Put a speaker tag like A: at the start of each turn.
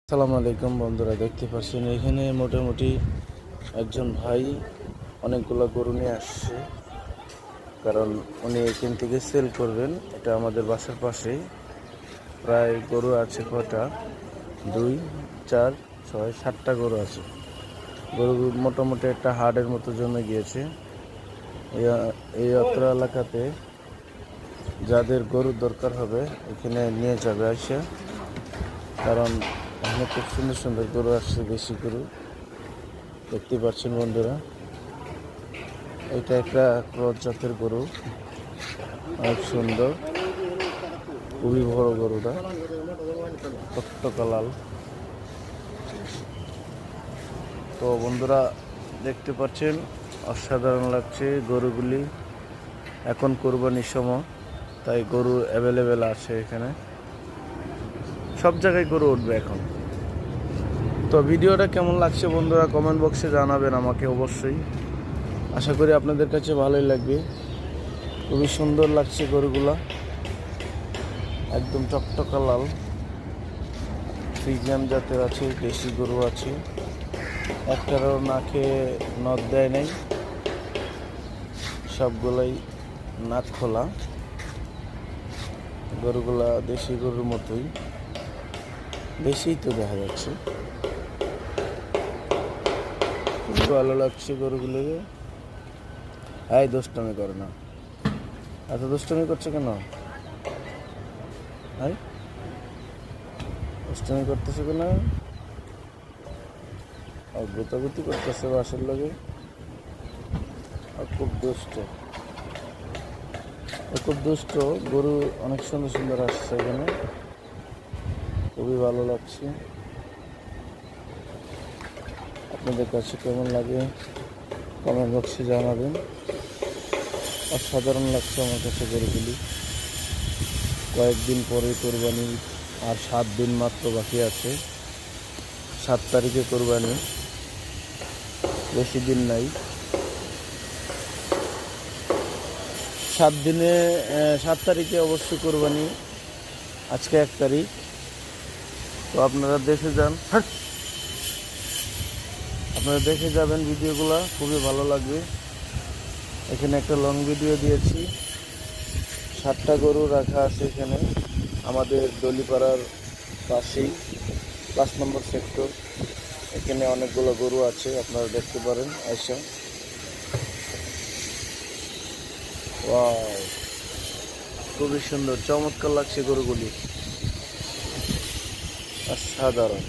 A: আসসালামু আলাইকুম বন্ধুরা, দেখতে পাচ্ছেন এখানে মোটামুটি একজন ভাই অনেকগুলো গরু নিয়ে আসছে। কারণ উনি এখান থেকে সেল করবেন। এটা আমাদের বাসার পাশেই। প্রায় গরু আছে কটা, 2, 4, 6, 7টা গরু আছে। গরু মোটামুটি একটা হাটের মতো জমে গিয়েছে এই অত্র এলাকাতে। যাদের গরুর দরকার হবে এখানে নিয়ে যাবে আসে। কারণ এখানে খুব সুন্দর সুন্দর গরু আসছে, দেশি গরু দেখতে পাচ্ছেন বন্ধুরা। এটা একটা ক্রস জাতের গরু, অনেক সুন্দর, খুবই বড় গরুটা, টকটকা লাল। তো বন্ধুরা দেখতে পাচ্ছেন অসাধারণ লাগছে গরুগুলি। এখন কোরবানির সময়, তাই গরু অ্যাভেলেবেল আছে এখানে, সব জায়গায় গরু উঠবে এখন। তো ভিডিওটা কেমন লাগছে বন্ধুরা কমেন্ট বক্সে জানাবেন আমাকে অবশ্যই। আশা করি আপনাদের কাছে ভালোই লাগবে। খুবই সুন্দর লাগছে গরুগুলা, একদম টকটকা লাল। ফ্রিজিয়ান জাতের আছে, দেশি গরু আছে, একটারও নাকে নখ দেয় নাই, সবগুলাই নাক খোলা। গরুগুলা দেশি গরুর মতোই, বেশিই তো দেখা যাচ্ছে। খুব ভালো লাগছে গরুগুলোকে। এই দুষ্টামি করে না, এত দুষ্টামি করছে কেন? এই দুষ্টামি করতেছে কেন? আর গোতাগুতি করতেছে বাসের লোকে। আর খুব দুষ্ট, খুব দুষ্ট। গরু অনেক সুন্দর সুন্দর আসছে এখানে, খুবই ভালো লাগছে। আপনাদের কাছে কেমন লাগে কমেন্ট বক্সে জানাবেন। অসাধারণ লাগছে আমার কাছে গরুগুলি। কয়েকদিন পরে কোরবানি, আর 7 দিন মাত্র বাকি আছে। 7 তারিখে কোরবানি, বেশি দিন নাই। 7 তারিখে অবশ্যই কোরবানি। আজকে 1 তারিখ। তো আপনারা দেখে যান, আপনারা দেখে যাবেন ভিডিওগুলো, খুবই ভালো লাগবে। এখানে একটা লং ভিডিও দিয়েছি। 7টা গরু রাখা আছে এখানে, আমাদের দলিপাড়ার পাশেই 5 নম্বর সেক্টর। এখানে অনেকগুলো গরু আছে, আপনারা দেখতে পারেন আয়সা। ওয়াও, খুবই সুন্দর, চমৎকার লাগছে গরুগুলি, অসাধারণ।